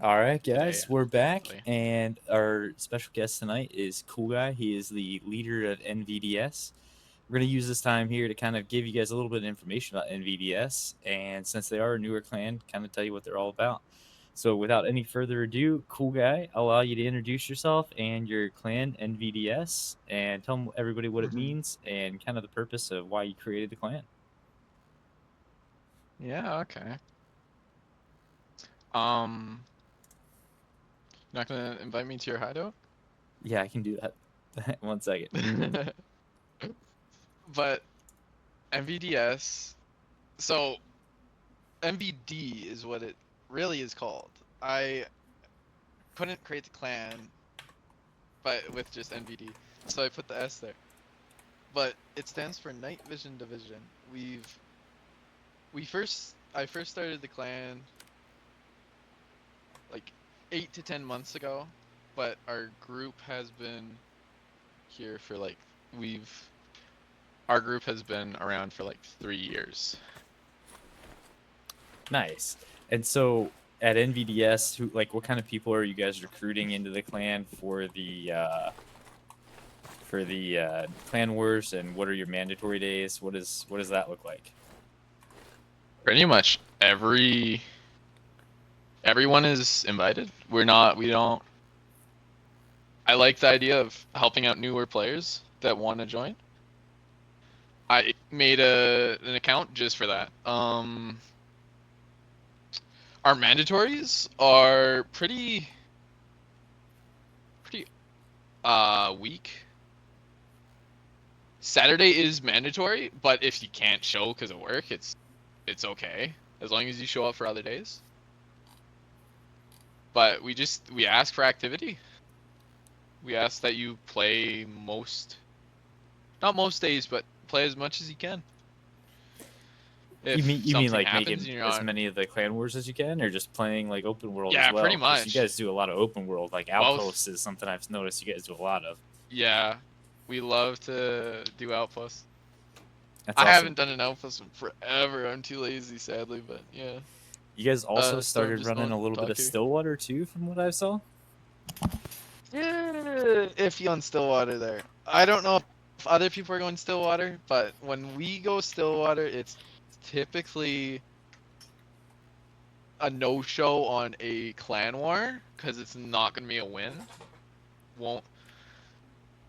All right, today. guys, we're back, Actually. and our special guest tonight is CoolGuy. He is the leader of NVDS. We're going to use this time here to kind of give you guys a little bit of information about NVDS, and since they are a newer clan, kind of tell you what they're all about. So, without any further ado, CoolGuy, I'll allow you to introduce yourself and your clan, NVDS, and tell everybody what it means and kind of the purpose of why you created the clan. Yeah, okay. Um, not gonna invite me to your hideout? Yeah, I can do that. One second. But NVDS, so MVD is what it really is called. I couldn't create the clan, but with just NVD, so I put the S there. But it stands for Night Vision Division. I first started the clan like 8 to 10 months ago, but our group has been here for like we've our group has been around for like 3 years. Nice. And so at NVDS, who like what kind of people are you guys recruiting into the clan for the clan wars, and what are your mandatory days? What does that look like? Pretty much everyone is invited. We don't I like the idea of helping out newer players that want to join. I made an account just for that. Our mandatories are pretty weak. Saturday is mandatory, but if you can't show because of work, it's okay as long as you show up for other days. But we ask for activity. We ask that you play not most days, but play as much as you can. If You mean something like happens making and you're as on, many of the clan wars as you can, or just playing like open world as yeah, pretty well? Because you much guys do a lot of open world, like both. outposts is something I've noticed you guys do a lot of. Yeah, we love to do outposts. That's I awesome. haven't done an outpost in forever. I'm too lazy, sadly, but yeah. You guys also Storm started just running a don't little bit talk of here. Stillwater too, from what I saw. Yeah, iffy on Stillwater there. I don't know if other people are going Stillwater, but when we go Stillwater, it's typically a no-show on a clan war because it's not gonna be a win. Won't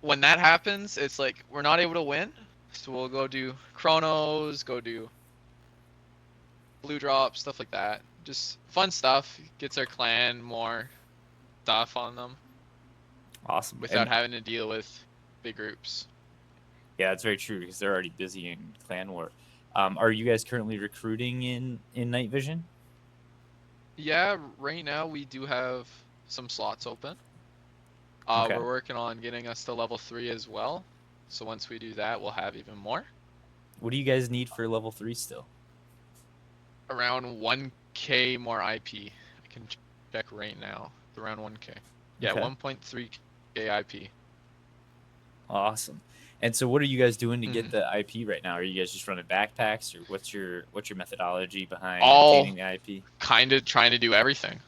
When that happens, it's like we're not able to win, so we'll go do chronos, go do blue drops, stuff like that. Just fun stuff. Gets our clan more stuff on them Awesome. without And having to deal with big groups. yeah, it's very true because they're already busy in clan war. Are you guys currently recruiting in night vision? Yeah, right now we do have some slots open. Okay. We're working on getting us to level 3 as well. So once we do that, we'll have even more. What do you guys need for level 3 still? Around 1k more IP. I can check right now. It's around 1k. Yeah, Okay. 1.3k IP. Awesome. And so what are you guys doing to get Mhm. the IP right now? Are you guys just running backpacks, or what's your methodology behind All obtaining the IP? kind of trying to do everything.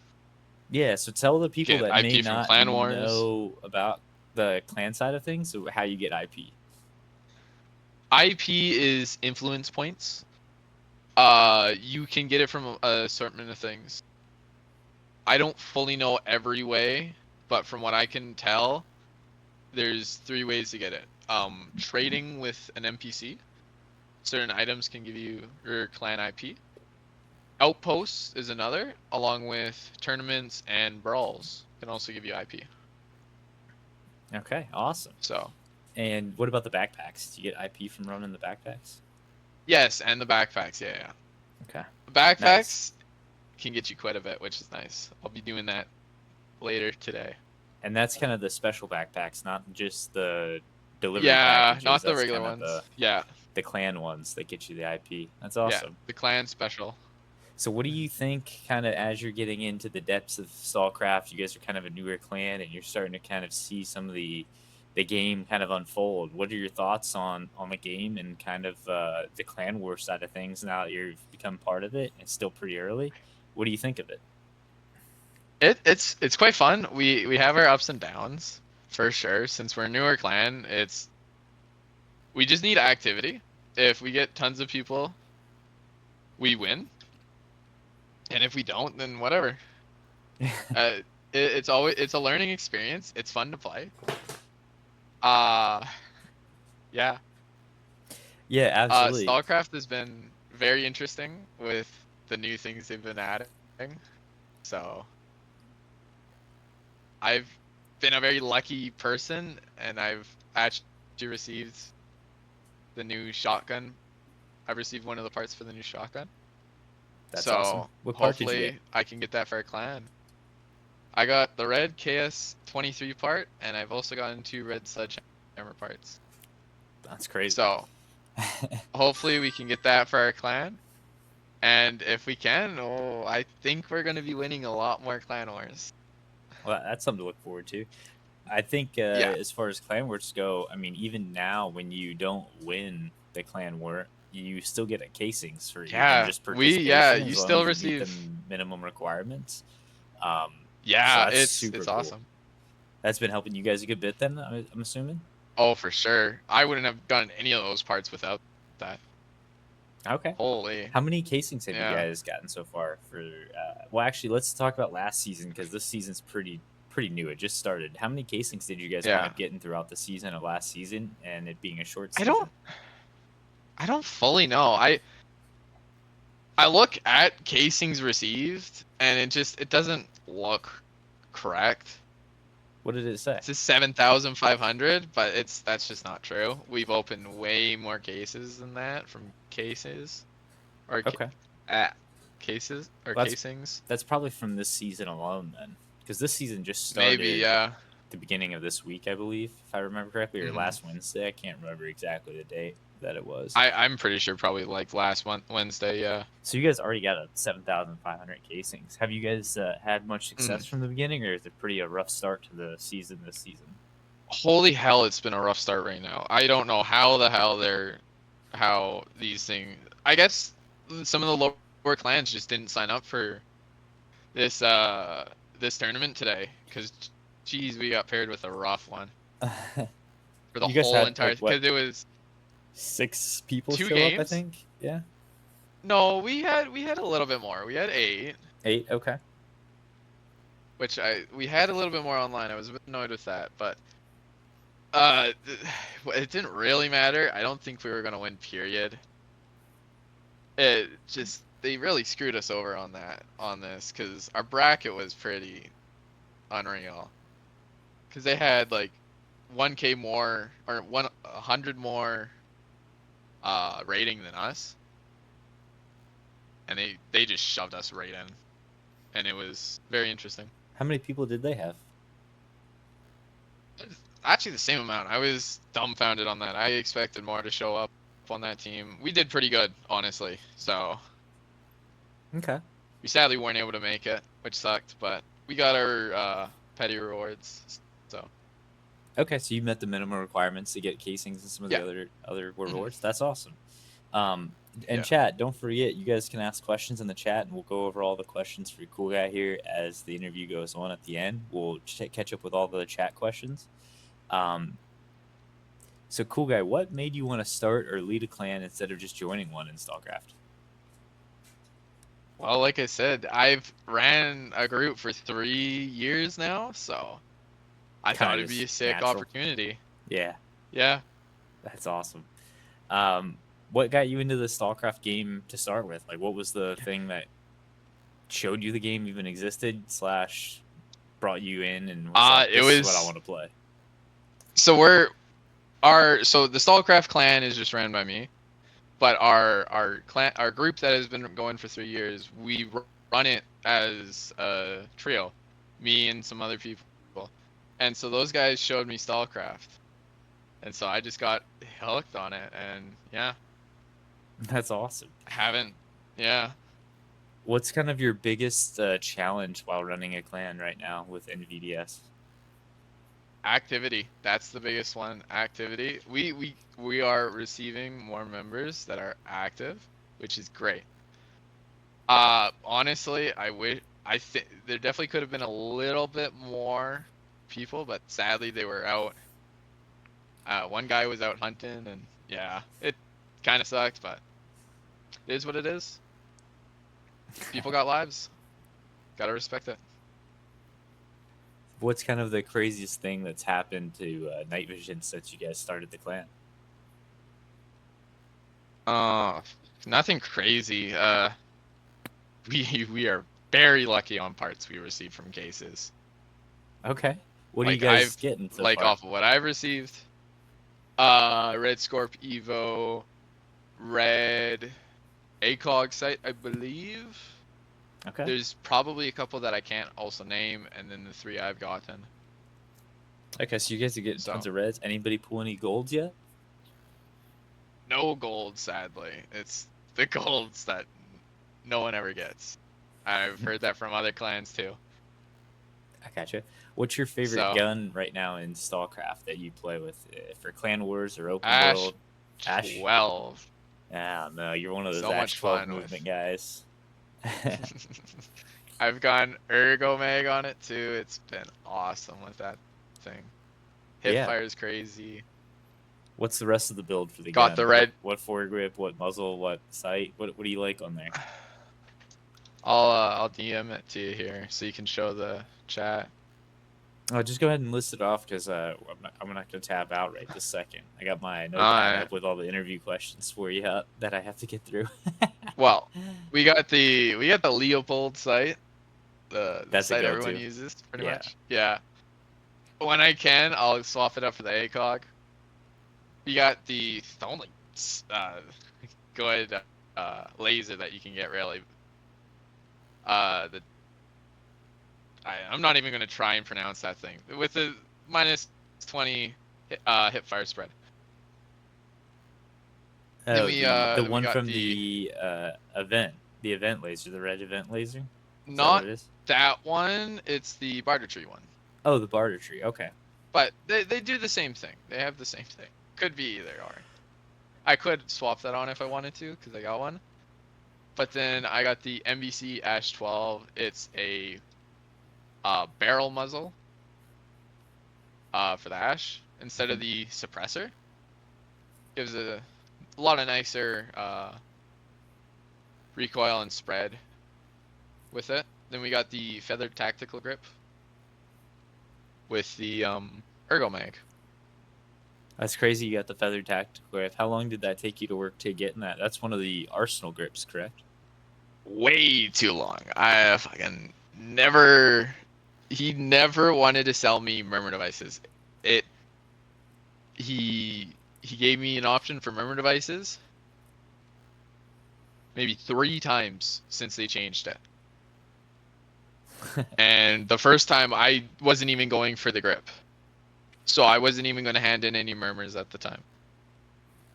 Yeah, so tell the people Get that may IP from not Clan Wars. know about the clan side of things, so how you get IP. IP is influence points. You can get it from a assortment of things. I don't fully know every way, but from what I can tell, there's 3 ways to get it. Trading with an NPC. Certain items can give you your clan IP. Outposts is another, along with tournaments and brawls can also give you IP. Okay, awesome. So And what about the backpacks? Do you get IP from running the backpacks? yes, and the backpacks, yeah. Okay, The nice. backpacks can get you quite a bit, which is nice. I'll be doing that later today. And that's kind of the special backpacks, not just the delivery Yeah, packages. not the That's regular kind of ones. Yeah, the clan ones that get you the IP. That's yeah, awesome. the clan special. So, what do you think, kind of as you're getting into the depths of Stalcraft? You guys are kind of a newer clan, and you're starting to kind of see some of the game kind of unfold. What are your thoughts on the game and kind of the clan war side of things now that you've become part of it? It's still pretty early. What do you think of it? It's quite fun. We have our ups and downs for sure. Since we're a newer clan, we just need activity. If we get tons of people, we win. And if we don't, then whatever. It's a learning experience. It's fun to play. Uh yeah. Yeah, absolutely. Stalcraft has been very interesting with the new things they've been adding. So I've been a very lucky person, and I've actually received the new shotgun. I've received one of the parts for the new shotgun. That's So awesome. What part did you get? hopefully I can get that for our clan. I got the red KS-23 part, and I've also gotten 2 red sledgehammer parts. That's crazy. So hopefully we can get that for our clan. And if we can, oh, I think we're going to be winning a lot more clan wars. Well, that's something to look forward to. I think Yeah. as far as clan wars go, I mean, even now when you don't win the clan war, you still get a casings for even just participation. You as long still as you meet receive the minimum requirements. Yeah, so that's it's super cool. awesome. That's been helping you guys a good bit then, I'm assuming? Oh, for sure. I wouldn't have gotten any of those parts without that. Okay. Holy. How many casings have you guys gotten so far for well, actually, let's talk about last season, because this season's pretty new. It just started. How many casings did you guys wind up getting throughout the season of last season, and it being a short season? I don't fully know. I look at casings received, and it doesn't look correct. What did it say? It says 7,500, but that's just not true. We've opened way more cases than that from cases. Or cases or casings. That's probably from this season alone then, because this season just started. Maybe, the beginning of this week, I believe, if I remember correctly, or last Wednesday. I can't remember exactly the date that it was. I'm pretty sure probably like last Wednesday, yeah. So you guys already got a 7,500 casings. Have you guys had much success from the beginning, or is it pretty a rough start to the season this season? Holy hell, it's been a rough start right now. I don't know how the hell how these things. I guess some of the lower clans just didn't sign up for this this tournament today, because geez, we got paired with a rough one for the whole entire. Because it was 6 people 2 show games? up, I think. Yeah. No, we had a little bit more. We had 8. 8, okay. Which we had a little bit more online. I was a bit annoyed with that, but it didn't really matter. I don't think we were gonna win. Period. It just they really screwed us over on this, because our bracket was pretty unreal. Because they had like 1K more or 100 more rating than us, and they just shoved us right in, and it was very interesting. How many people did they have? Actually, the same amount. I was dumbfounded on that. I expected more to show up on that team. We did pretty good, honestly. So, okay. We sadly weren't able to make it, which sucked, but we got our petty rewards. So. Okay, so you met the minimum requirements to get casings and some of the other rewards. That's awesome. And chat, don't forget, you guys can ask questions in the chat, and we'll go over all the questions for CoolGuy here as the interview goes on at the end. We'll catch up with all the chat questions. So CoolGuy, what made you want to start or lead a clan instead of just joining one in StalCraft? Well, like I said, I've ran a group for 3 years now, so I thought it'd be a sick opportunity. Yeah. Yeah. That's awesome. What got you into the StalCraft game to start with? Like, what was the thing that showed you the game even existed / brought you in and was like, this is what I want to play? So so the StalCraft clan is just ran by me, but our group that has been going for 3 years, we run it as a trio, me and some other people, and so those guys showed me StalCraft, and so I just got hooked on it, and yeah. That's awesome. Yeah. What's kind of your biggest challenge while running a clan right now with NVDS? Activity. That's the biggest one. Activity. We are receiving more members that are active, which is great. Honestly, I think there definitely could have been a little bit more people, but sadly they were out. One guy was out hunting, and yeah, it kind of sucked, but it is what it is. People got lives. Gotta respect it. What's kind of the craziest thing that's happened to night vision since you guys started the clan? Uh, Nothing crazy. We are very lucky on parts we receive from cases. Okay. What are you Like guys getting so far? off of what I've received. Red Scorp Evo, Red ACOG site, I believe. Okay. There's probably a couple that I can't also name, and then the 3 I've gotten. Okay, so you guys are getting So tons of reds. Anybody pull any golds yet? no gold, sadly. It's the golds that no one ever gets. I've heard that from other clans too. I gotcha. What's your favorite So gun right now in Stalcraft that you play with for Clan Wars or Open Ash World? Ash? 12. Ah, no, you're one of those So Ash much 12 fun with. movement guys. I've gone Ergo Mag on it too. It's been awesome with that thing. Yeah. Hipfire is crazy. What's the rest of the build for the Got gun? the red. What foregrip? What muzzle? What sight? What do you like on there? I'll DM it to you here so you can show the chat. Oh, just go ahead and list it off because I'm not going to tap out right this second. I got my notepad Alright. up with all the interview questions for you that I have to get through. Well, we got the Leopold site. The That's a site everyone go-to. uses pretty Yeah. much. Yeah. When I can, I'll swap it up for the ACOG. You got the only good laser that you can get really. I'm not even gonna try and pronounce that thing with the minus 20 hip fire spread. Then Oh, we the one got from the event laser, the red event laser. Is that what not it is? that one. It's the barter tree one. Oh, the barter tree. Okay. But they do the same thing. They have the same thing. Could be either or. I could swap that on if I wanted to because I got one. But then I got the MBC Ash 12. It's a barrel muzzle for the Ash instead of the suppressor. Gives a lot of nicer recoil and spread with it. Then we got the feathered tactical grip with the ergo mag. That's crazy. You got the feathered tactical grip. How long did that take you to work to get in that? That's one of the arsenal grips, correct? Way too long. I fucking never. He never wanted to sell me murmur devices. He gave me an option for murmur devices maybe 3 times since they changed it. And the first time I wasn't even going for the grip. So I wasn't even going to hand in any murmurs at the time.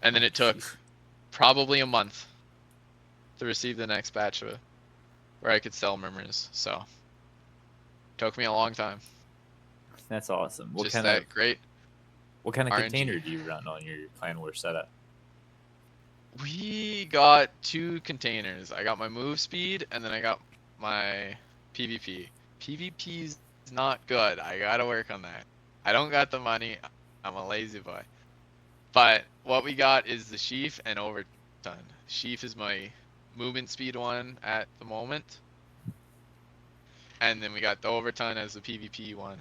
And then it took probably a month to receive the next batch of it where I could sell murmurs. So took me a long time. That's awesome. What Just kind that of great. what kind of RNG. container do you run on your clan war setup? We got 2 containers. I got my move speed and then I got my PvP. PvP's not good. I gotta work on that. I don't got the money. I'm a lazy boy. But what we got is the sheaf and overton. Sheaf is my movement speed one at the moment. And then we got the overton as the PvP one.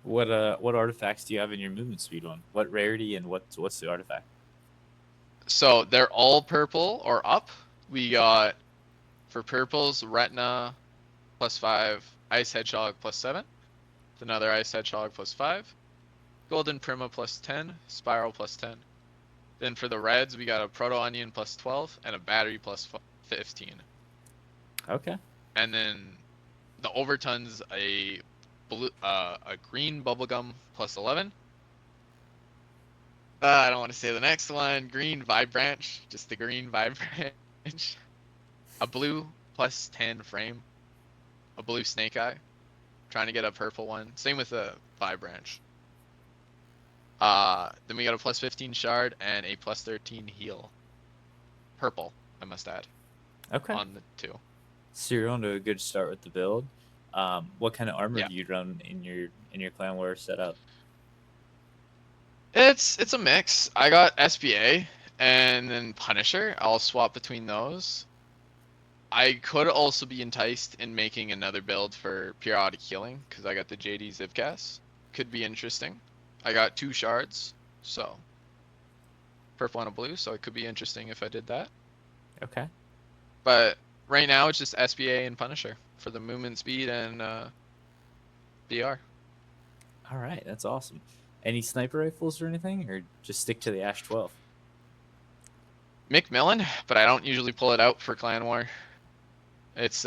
What artifacts do you have in your movement speed one? What rarity and what's the artifact? So they're all purple or up. We got for purples Retina +5, Ice Hedgehog +7, another Ice Hedgehog +5, Golden Prima +10, Spiral +10. Then for the reds we got a Proto Onion +12 and a Battery +15. Okay. And then the overtons a green bubblegum +11. I don't want to say the next one. Green Vibranch, just the green Vibranch. A blue +10 frame. A blue Snake Eye. Trying to get a purple one. Same with the Vibranch. Then we got a +15 shard and a +13 heal. Purple, I must add. Okay. On the 2. So you're on to a good start with the build. What kind of armor Yeah. do you run in your clan war setup? It's a mix. I got SBA and then Punisher. I'll swap between those. I could also be enticed in making another build for periodic healing because I got the JD Zipcast. Could be interesting. I got 2 shards, so purple and a blue, so it could be interesting if I did that. Okay. But right now it's just SBA and Punisher for the movement speed and BR. All right, that's awesome. Any sniper rifles or anything, or just stick to the Ash 12? McMillan, but I don't usually pull it out for Clan War. It's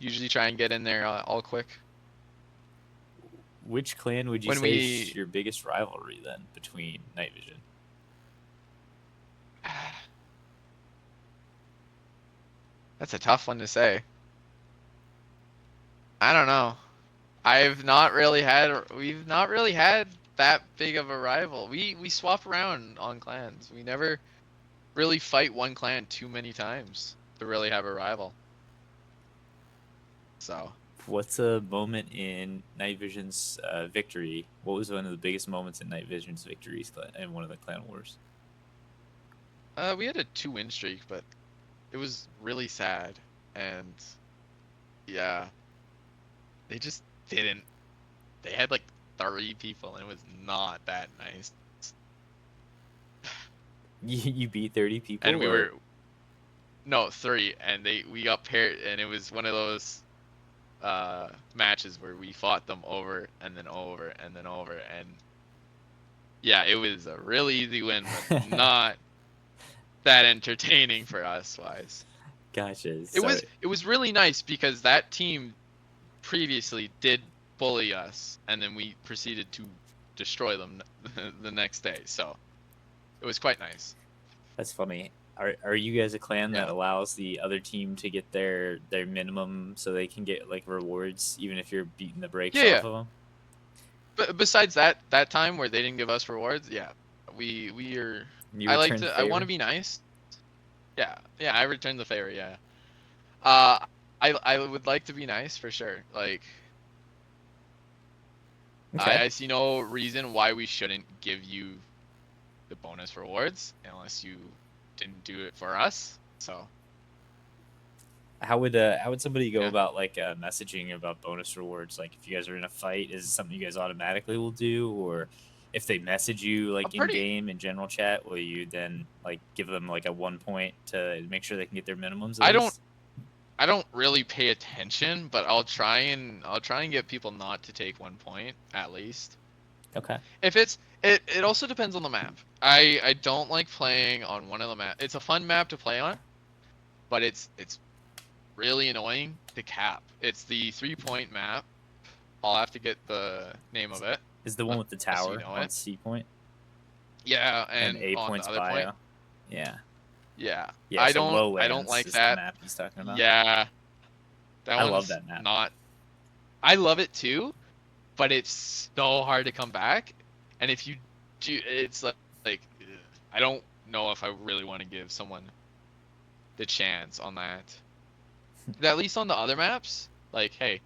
usually try and get in there all quick. Which clan would you When say is your biggest rivalry then between Night Vision? That's a tough one to say. I don't know. We've not really had that big of a rival. We swap around on clans. We never really fight one clan too many times to really have a rival. So, What's a moment in Night Vision's victory? What was one of the biggest moments in Night Vision's victories in one of the clan wars? we had a 2-win streak, but it was really sad. And yeah, they just didn't. They had like 30 people, and it was not that nice. You beat 30 people, And we or? were no 3, and we got paired, and it was one of those matches where we fought them over and then over and then over, and yeah, it was a really easy win, but not that entertaining for us wise. Gotcha. It was really nice because that team previously did bully us, and then we proceeded to destroy them the next day. So it was quite nice. That's funny. Are you guys a clan that Yeah. allows the other team to get their minimum so they can get like rewards even if you're beating the brakes Yeah, off of them? But besides that time where they didn't give us rewards, yeah, we are. You I like return the to. I want favor? to be nice. Yeah, yeah. I return the favor. Yeah. I would like to be nice for sure. Like, Okay. I see no reason why we shouldn't give you the bonus rewards unless you didn't do it for us. So How would somebody go Yeah. about like messaging about bonus rewards? Like if you guys are in a fight, is it something you guys automatically will do, or if they message you like in pretty. game in general chat, will you then like give them like a 1 point to make sure they can get their minimums at I least? don't really pay attention, but I'll try and get people not to take 1 point at least. Okay. If it also depends on the map. I don't like playing on one of the map. It's a fun map to play on, but it's really annoying to cap. It's the 3-point map. I'll have to get the name of it. Is the one with the Unless you tower know on it. C point Yeah, and and A on points the other bio? point. Yeah. Yeah. Yeah. I So don't lowlands like is that. the map he's talking about. Yeah. That I one's love that map. not. I love it too, but it's so hard to come back. And if you do, it's like I don't know if I really want to give someone the chance on that. At least on the other maps, like, hey,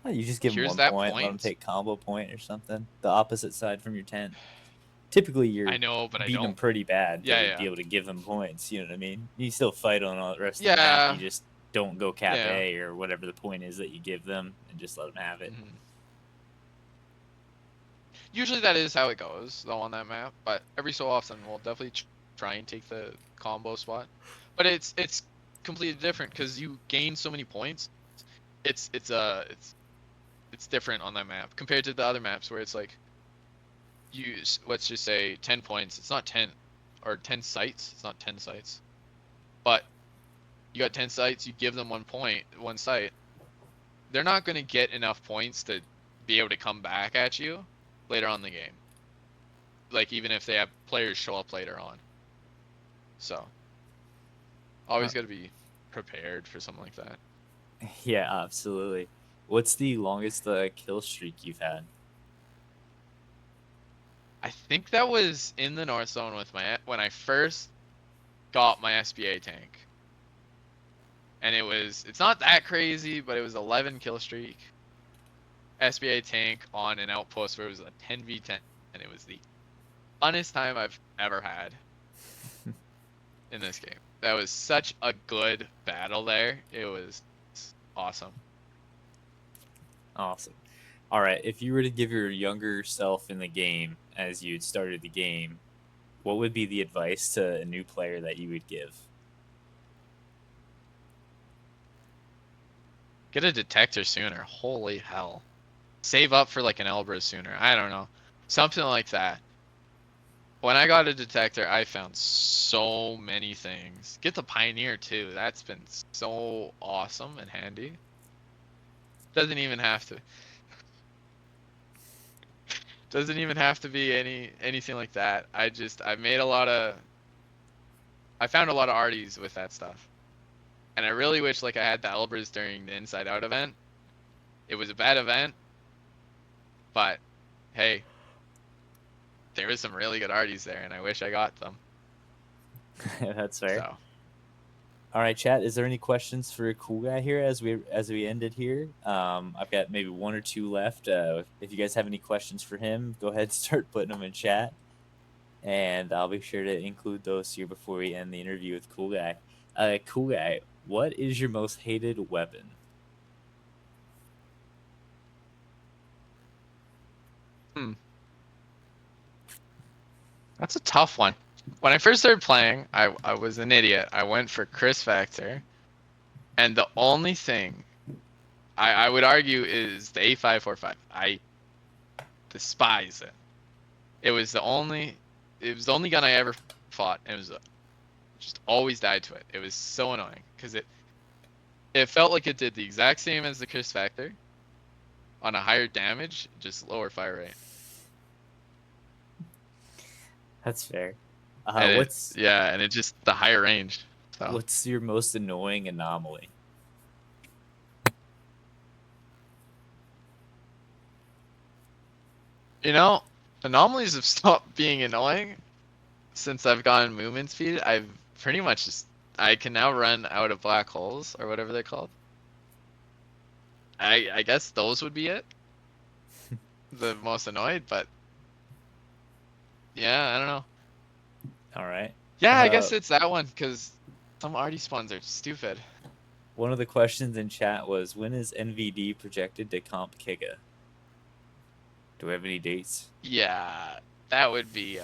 Well, you just give them here's 1 that point, let them point. take combo point or something. The opposite side from your tent. Typically, you're I know, but I beating them don't. pretty bad Yeah, to yeah, be able to give them points. You know what I mean? You still fight on all the rest of the map. yeah. You just don't go cap Yeah. A or whatever the point is that you give them, and just let them have it. Mhm. Usually that is how it goes, though, on that map. But every so often, we'll definitely try and take the combo spot. But it's completely different because you gain so many points. It's different on that map compared to the other maps where it's like let's just say 10 points. It's not 10 or 10 sites. It's not 10 sites. But you got 10 sites, you give them 1 point, 1 site. They're not going to get enough points to be able to come back at you later on in the game. Like even if they have players show up later on. So always got to be prepared for something like that. Yeah, absolutely. What's the longest kill streak you've had? I think that was in the North Zone with when I first got my SBA tank. and it's not that crazy, but it was 11 kill streak, SBA tank on an outpost where it was a 10v10, and it was the funnest time I've ever had in this game. That was such a good battle there. It was awesome. Awesome. All right, if you were to give your younger self in the game as you started the game, what would be the advice to a new player that you would give? Get a detector sooner. Holy hell. Save up for like an Elbra sooner. I don't know. Something like that. When I got a detector, I found so many things. Get the Pioneer too. That's been so awesome and handy. Doesn't even have to. Doesn't even have to be anything like that. I found a lot of arties with that stuff. And I really wish like I had the Elbras during the Inside Out event. It was a bad event, but hey, there was some really good arties there, and I wish I got them. That's fair. So. All right, chat. Is there any questions for CoolGuy here as we ended here? I've got maybe one or two left. If you guys have any questions for him, go ahead and start putting them in chat, and I'll be sure to include those here before we end the interview with CoolGuy. CoolGuy, what is your most hated weapon? That's a tough one. When I first started playing, I was an idiot. I went for Chris Factor, and the only thing I would argue is the A545. I despise it. It was the only gun I ever fought, and it was just always died to it. It was so annoying because it felt like it did the exact same as the Chris Factor on a higher damage, just lower fire rate. That's fair. And it just the higher range. So. What's your most annoying anomaly? You know, anomalies have stopped being annoying since I've gotten movement speed. I've pretty much I can now run out of black holes or whatever they're called. I guess those would be it. The most annoyed, but yeah, I don't know. All right. Yeah, I guess it's that one because some arty spawns are stupid. One of the questions in chat was, when is NVD projected to comp Giga? Do we have any dates? Yeah, that would be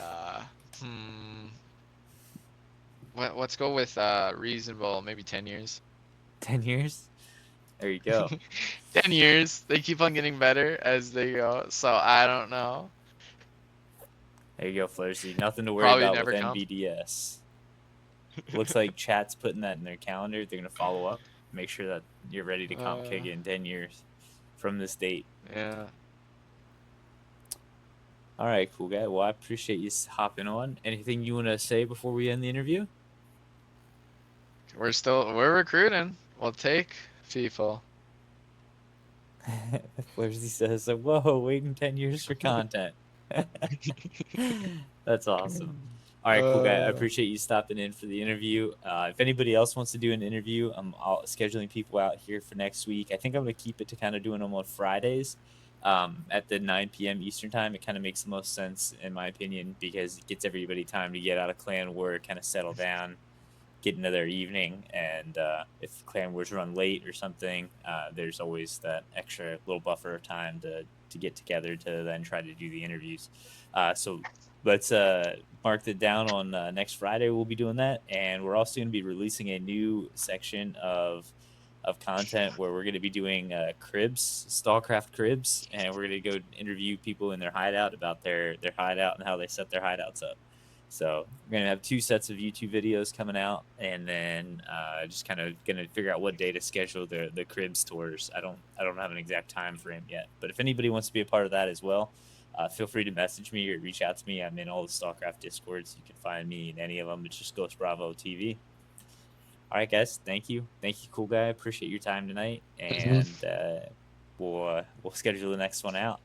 let's go with reasonable, maybe 10 years. 10 years? There you go. 10 years. They keep on getting better as they go, so I don't know. There you go, Flarsy. Nothing to worry Probably about never with come. NVDS. Looks like chat's putting that in their calendar. They're going to follow up. Make sure that you're ready to comp Giga in 10 years from this date. Yeah. All right, CoolGuy. Well, I appreciate you hopping on. Anything you want to say before we end the interview? We're recruiting. We'll take people. Flarsy says, whoa, waiting 10 years for content. That's awesome. All right, CoolGuy. I appreciate you stopping in for the interview. If anybody else wants to do an interview, I'm scheduling people out here for next week. I think I'm going to keep it to kind of doing them on Fridays at the 9 p.m. Eastern time. It kind of makes the most sense, in my opinion, because it gets everybody time to get out of clan work, kind of settle down, get into their evening. And if clan wars run late or something, there's always that extra little buffer of time to get together to then try to do the interviews. So let's mark that down on next Friday. We'll be doing that, and we're also going to be releasing a new section of content where we're going to be doing cribs, Stalcraft cribs, and we're going to go interview people in their hideout about their hideout and how they set their hideouts up. So we're going to have 2 sets of YouTube videos coming out, and then just kind of going to figure out what day to schedule the cribs tours. I don't have an exact time frame yet, but if anybody wants to be a part of that as well, feel free to message me or reach out to me. I'm in all the Stalcraft Discords. You can find me in any of them. It's just GhostBravoTv. All right, guys. Thank you, CoolGuy. Appreciate your time tonight, and we'll schedule the next one out.